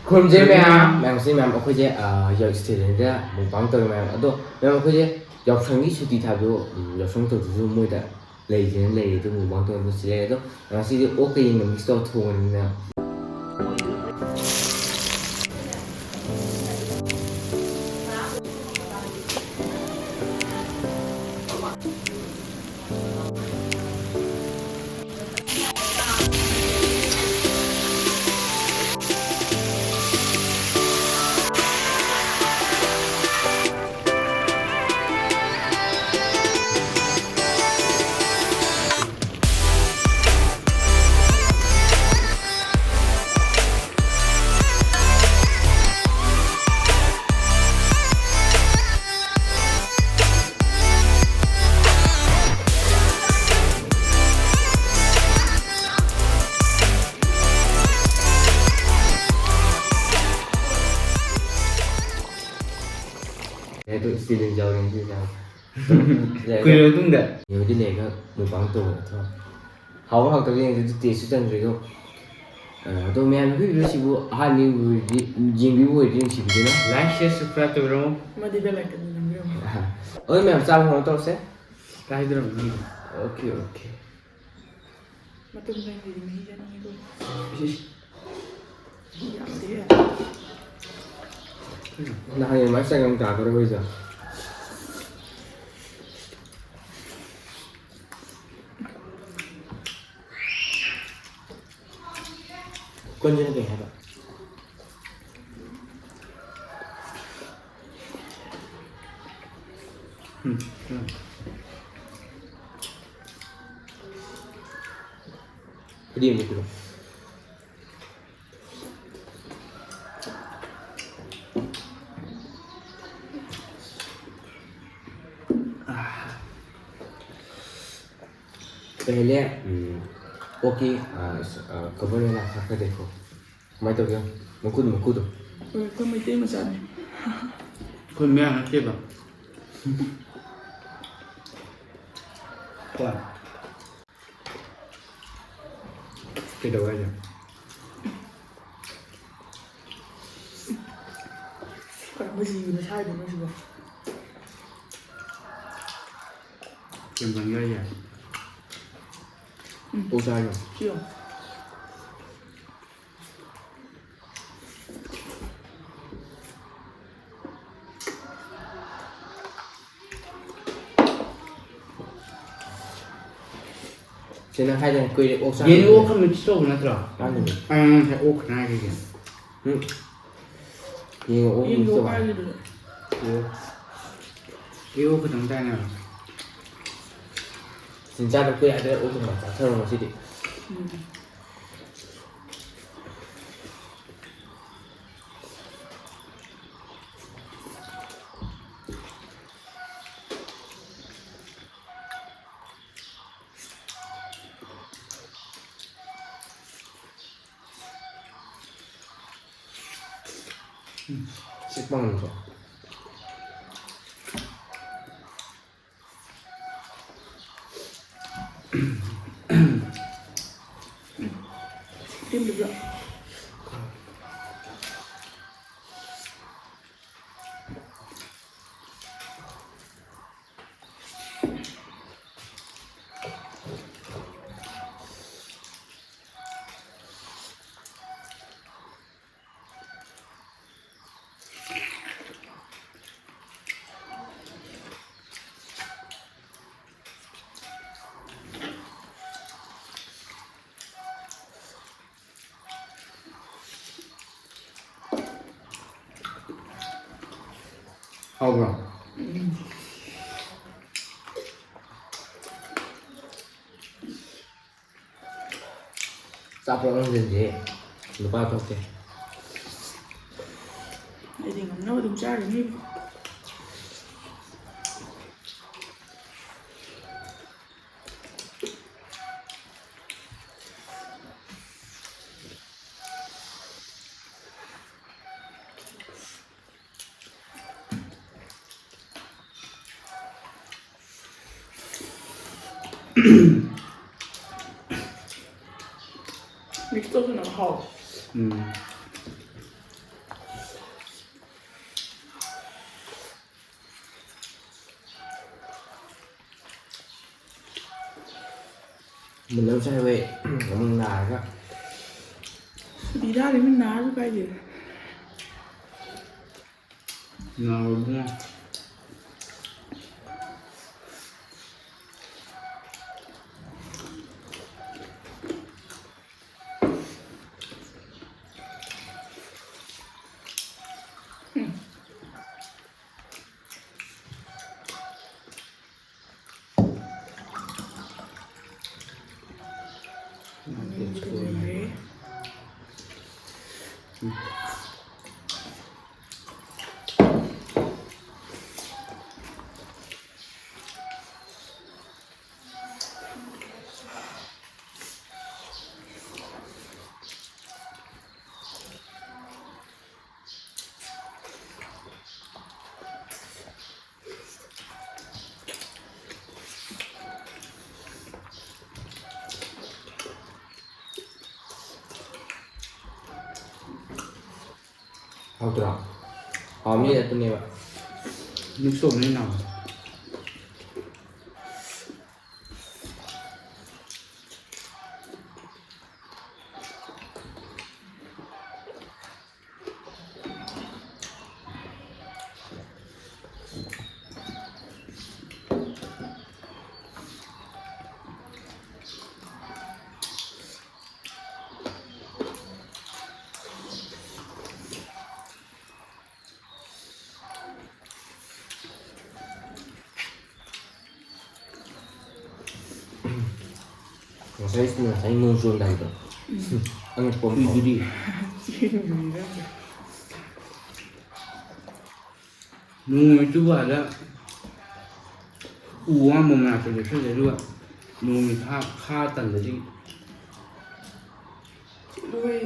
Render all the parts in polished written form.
ꯈꯨꯔꯨꯝꯖꯩ ꯃꯌꯥꯝꯁꯤ ꯃꯌꯥꯝ ꯑꯩꯈꯣꯏꯁꯦ ꯁ꯭ꯇꯨꯗꯦꯟꯗ ꯃꯨꯛꯕꯥꯡ ꯇꯧꯔꯦ ꯃꯌꯥꯝ ꯑꯗꯣ ꯃꯌꯥꯝ ꯑꯩꯈꯣꯏꯁꯦ ꯌꯥꯎꯁꯪꯒꯤ ꯁꯨꯇꯤ ꯊꯥꯕꯗꯣ ꯌꯥꯎꯁꯪ ꯇꯧꯗ꯭ꯔꯁꯨ ꯃꯣꯏꯗ ꯂꯩꯁꯦꯅ ꯂꯩꯔꯦ ꯑꯗꯨ ꯃꯨꯛꯕꯥꯡ ꯇꯧꯔꯒ ꯁꯤ ꯂꯩꯔꯦ ꯑꯗꯣ ꯉꯁꯤꯗꯤ ꯑꯣꯛꯀ ꯌꯦꯟꯒ ꯃꯤꯛꯁ ꯇꯧꯔ ꯊꯣꯡꯕꯅꯤꯅ itu student jauh yang sih jauh. Kuya itu enggak? Ya udah nih kan mukbang tuh tuh. Hawak tapi yang itu taste kan juga. तो मैं अभी भी सिर्फ हाँ नहीं जिंगी वो इतनी सिर्फ ना Like, share, subscribe to bro. Madi bella che non abbiamo. और मैं आपसे आपको बताऊँ से Kahit bro. Okay okay Ma tu non vedi mi già non mi vuoi. ना ये मैं से कम क्या करो हुई जा कौन जने पे है Dia ni dulu. पहले ओके कवर में ना खा देखो मैं तो क्या Mukund Come te ma sai. Kun mẹ nó kia bảo. Qua. Cái đầu ai rồi? Cái gì mà sai được nó chưa? Kim bằng gai à? ô sai rồi Chưa. cho nên hai thằng quy định ô sai 얘는 옥 하면 치워 그나더라. ăn được 옥 하나 이게. nhưng ô Io không lo phải fai được. 이거 그 당장이야. 진짜 nó quy lại cái ô không phải thơm mà chị đi 식빵 넣어 Tim được rồi. 하우브랑 싸포 언제인지 누가 줬대 Để thì ngắm nó đúng ra được đi. Mixed tofu nó hậu. mình sai về mình là các ดีได้เลยมันหนาลูกไก่เดียว nào đúng không hào trọ hòm như là tôi nè bạn nước sốt thế nào saya nunggu dah itu angin pom pom đi đi กินอยู่ได้ nuôi chú vợ đó uống mồm nào thì được thế đấy luôn nuôi kha tần là đi ด้วย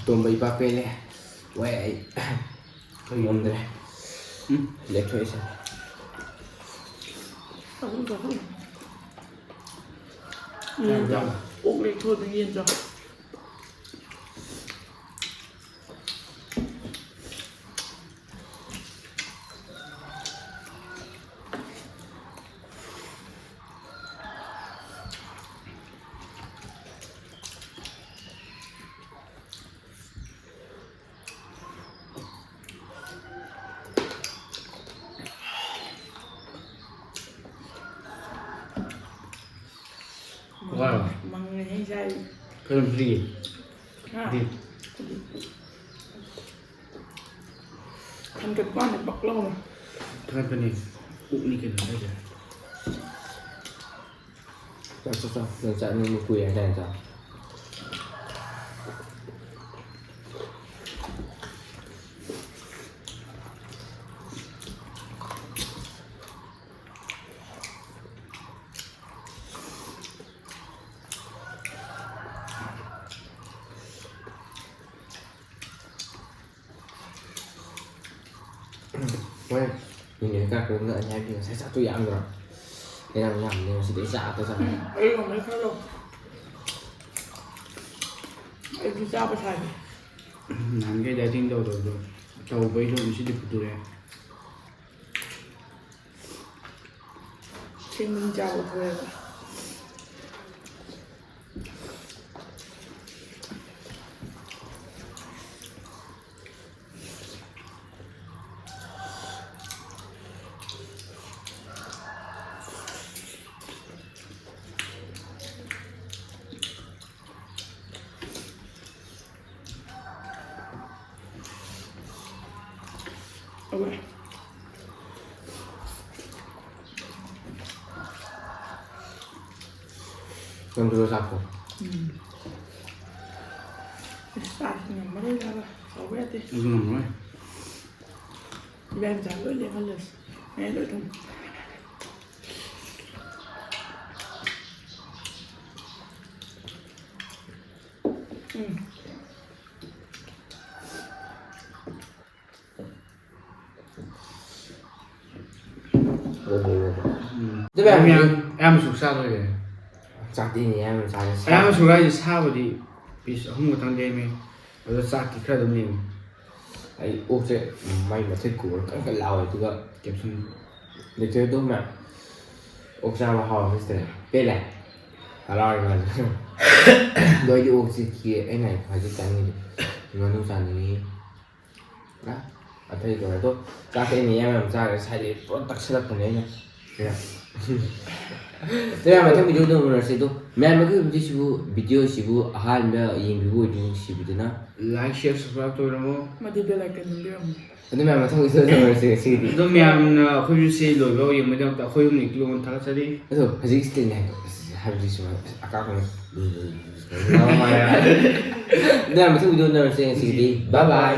tôm bay ba pê này vậy thôi ngon rồi lấy thuê xem ต้องจ้ะเย็นจ้ะอกเล็กโทษเย็นจ้ะ wow มังให้ใช่ cơm gì ค่ะ đi ทำกันบ้านในปักเล่าเลย thôi bên này bụng đi cái này rồi sao lần chạy như một quỷ này sao quên mình nhớ các cái ngựa nhanh thì sẽ sao tôi ăn rồi thế là nhầm thì sẽ để dạ tôi sao ไอ้ของไม่ค่อยลงไอ้พิซซ่าไปไทย nắn cái đáy tinh đầu rồi tàu với rồi sẽ được tụi này เชียงมึงเจ้าเลย เ ꯉꯝꯗ꯭ꯔꯣ ꯆꯥꯛꯄꯣ ꯆꯥꯛꯁꯤ ꯉꯝꯃꯔꯣꯏꯗꯕ ꯇꯧꯕ ꯌꯥꯗꯦ ꯑꯗꯨ ꯉꯝꯃꯣꯏ ꯏꯕꯥꯏ ꯃꯆꯥ ꯂꯣꯏ ꯂꯦꯝꯍꯜꯂꯁꯤ ꯑꯩ ꯂꯣꯏ ꯊꯝ ꯑꯌꯥꯝꯕ ꯁꯨꯛ ꯆꯥꯗꯣꯏꯔꯦ ꯆꯥꯛꯇꯤꯅꯤ ꯌꯥꯝꯅ ꯆꯥꯔꯦ ꯑꯌꯥꯝꯕ ꯁꯨꯛ ꯍꯥꯏꯁꯦ ꯁꯥꯕꯗꯤ ꯄꯤꯁ 3 ꯈꯛꯇꯪ ꯂꯦꯝꯃꯦ ꯑꯗꯣ ꯆꯥꯛꯇꯤ ꯈꯔ ꯑꯗꯨꯝ ꯂꯦꯝꯃꯦ ꯑꯩ ꯑꯣꯛꯁꯦ ꯃꯥꯏ ꯃꯊꯛ ꯀꯨꯕꯔ ꯀꯟ ꯂꯥꯎꯋꯦ ꯑꯗꯨꯒ ꯀꯦꯞꯁꯨꯟ ꯂꯩꯇ꯭ꯔꯦ ꯑꯗꯨꯝ ꯃꯌꯥꯝ ꯑꯣꯛ ꯆꯥꯕ ꯍꯥꯎꯔ ꯃꯤꯁꯇꯔ ꯄꯦꯜꯂꯦ ꯍꯔꯥꯎꯔꯦ ꯃꯥꯁꯦ ꯑꯗꯣ ꯑꯩꯗꯤ ꯑꯣꯛꯁꯤ ꯀꯤꯌꯦ ꯑꯩꯅ ꯍꯧꯖꯤꯛ ꯆꯥꯅꯤꯡꯉꯤꯁꯦ ꯉꯥꯅꯨ ꯆꯥꯅꯤꯡꯉꯤ ꯑꯇꯩ ꯇꯧꯔꯦ ꯑꯗꯣ ꯆꯥꯛꯁꯦ ꯑꯩꯅ ꯌꯥꯝ ꯆꯥꯔꯦ ꯉꯁꯥꯏꯗꯤ ꯄꯨꯔꯥ ꯇꯛꯁꯜꯂꯛꯄꯅꯦ ꯑꯩꯅ ꯃꯌꯥꯝ ꯃꯊꯪ ꯚꯤꯗꯤꯑꯣꯗ ꯎꯅꯔꯁꯤ ꯑꯗꯣ ꯃꯌꯥꯝ ꯑꯩꯈꯣꯏ ꯚꯤꯗꯤꯑꯣꯁꯤꯕꯨ ꯑꯍꯥꯟꯕ ꯌꯦꯡꯕꯤꯕ ꯑꯣꯏꯗꯤ ꯅꯨꯡꯁꯤꯕꯤꯗꯨꯅ ꯂꯥꯏꯛ ꯁꯤꯌꯔ ꯁꯕꯁꯀ꯭ꯔꯥꯏꯕ ꯇꯧꯔꯝꯃꯣ ꯃꯗꯨ ꯕꯦꯜ ꯑꯥꯏꯀꯟ ꯅꯝꯕꯤꯔꯝꯃꯨ ꯑꯗꯨ ꯃꯌꯥꯝ ꯃꯊꯪ ꯚꯤꯗꯤꯑꯣꯗ ꯎꯅꯔꯁꯤ ꯉꯁꯤꯒꯤꯗꯤ ꯑꯗꯣ ꯃꯌꯥꯝꯅ ꯑꯩꯈꯣꯏꯁꯨ ꯁꯤ ꯂꯣꯏꯕ ꯌꯦꯡꯕꯒꯤꯗꯃꯛꯇ ꯑꯩꯈꯣꯏ ꯑꯍꯨꯝ ꯅꯤꯛꯂꯣꯟ ꯊꯥꯒꯠꯆꯔꯤ ꯑꯗꯣ ꯍꯧꯖꯤꯛ ꯁ꯭ꯇꯦꯟ ꯍꯥꯏꯕꯗꯤ ꯁꯨꯃꯥꯏꯅ ꯑꯀꯥꯛꯄꯅ ꯑꯗꯨ ꯃꯌꯥꯝ ꯃꯊꯪ ꯚꯤꯗꯤꯑꯣ ꯎꯅꯔꯁꯤ ꯉꯁꯤꯒꯤꯗꯤ ꯕꯥꯏ ꯕꯥꯏ